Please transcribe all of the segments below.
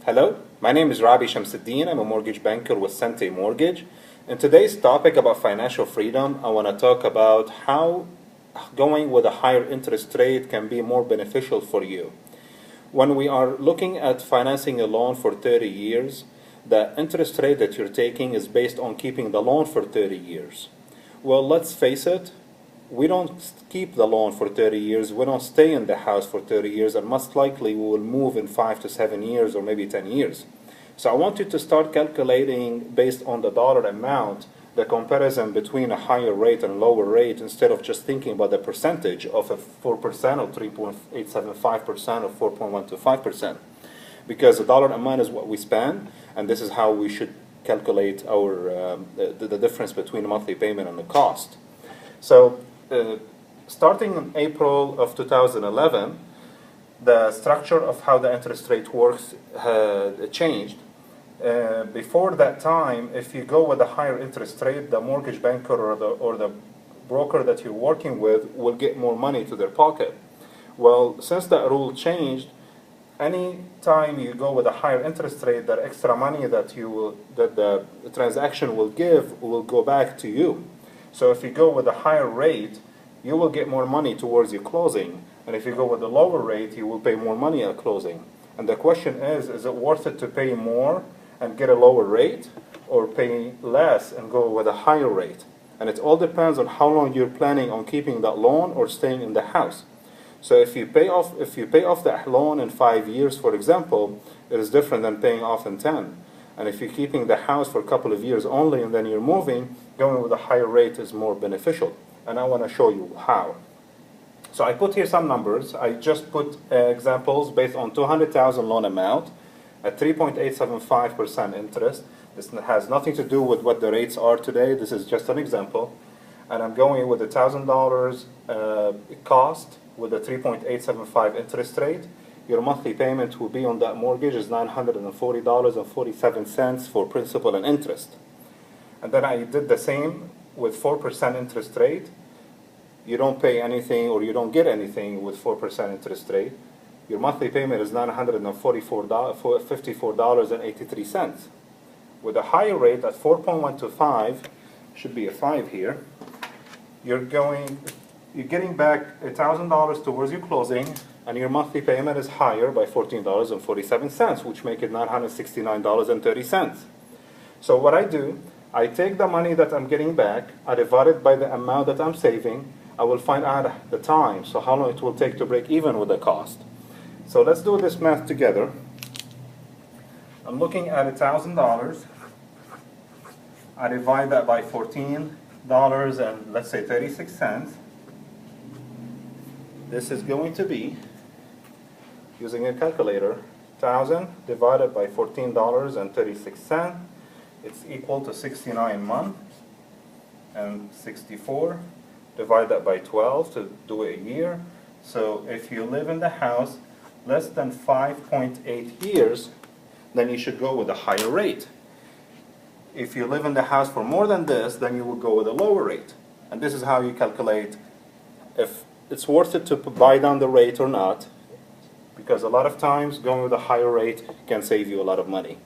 Hello, my name is Rabih Chamseddine. I'm a mortgage banker with Sente Mortgage. In today's topic about financial freedom, I want to talk about how going with a higher interest rate can be more beneficial for you. When we are looking at financing a loan for 30 years, the interest rate that you're taking is based on keeping the loan for 30 years. Well, let's face it, we don't keep the loan for 30 years, we don't stay in the house for 30 years, and most likely we will move in 5 to 7 years or maybe 10 years. So I want you to start calculating based on the dollar amount, the comparison between a higher rate and lower rate, instead of just thinking about the percentage of a 4% or 3.875% or 4.125%. Because the dollar amount is what we spend, and this is how we should calculate our the difference between monthly payment and the cost. So starting in April of 2011, the structure of how the interest rate works changed. Before that time, if you go with a higher interest rate, the mortgage banker or the broker that you're working with will get more money to their pocket. Well, since that rule changed, any time you go with a higher interest rate, that extra money that the transaction will give will go back to you. So if you go with a higher rate, you will get more money towards your closing. And if you go with a lower rate, you will pay more money at closing. And the question is it worth it to pay more and get a lower rate, or pay less and go with a higher rate? And it all depends on how long you're planning on keeping that loan or staying in the house. So if you pay off that loan in 5 years, for example, it is different than paying off in 10. And if you're keeping the house for a couple of years only and then you're moving, going with a higher rate is more beneficial. And I want to show you how. So I put here some numbers. I just put examples based on 200,000 loan amount at 3.875% interest. This has nothing to do with what the rates are today. This is just an example. And I'm going with $1,000 cost with a 3.875 interest rate. Your monthly payment will be on that mortgage is $940.47 for principal and interest. And then I did the same with 4% interest rate. You don't pay anything or you don't get anything with 4% interest rate. Your monthly payment is $954.83. With a higher rate at 4.125, should be a 5 here, you're getting back $1,000 towards your closing, and your monthly payment is higher by $14.47, which make it $969.30. So what I do, I take the money that I'm getting back, I divide it by the amount that I'm saving. I will find out the time, so how long it will take to break even with the cost. So let's do this math together. I'm looking at $1,000. I divide that by $14 and let's say 36 cents. This is going to be, using a calculator, 1,000 divided by $14.36. It's equal to 69 months, and 64. Divide that by 12 to do it a year. So if you live in the house less than 5.8 years, then you should go with a higher rate. If you live in the house for more than this, then you will go with a lower rate. And this is how you calculate if it's worth it to buy down the rate or not, because a lot of times going with a higher rate can save you a lot of money.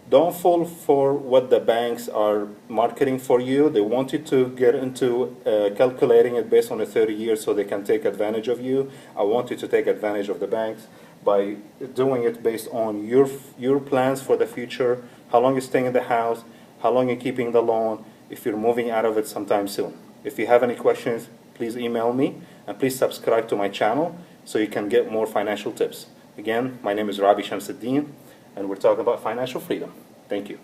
Don't fall for what the banks are marketing for you. They want you to get into calculating it based on the 30 years so they can take advantage of you. I want you to take advantage of the banks by doing it based on your plans for the future, how long you're staying in the house, how long you're keeping the loan, if you're moving out of it sometime soon. If you have any questions, please email me, and please subscribe to my channel so you can get more financial tips. Again, my name is Rabih Chamseddine, and we're talking about financial freedom. Thank you.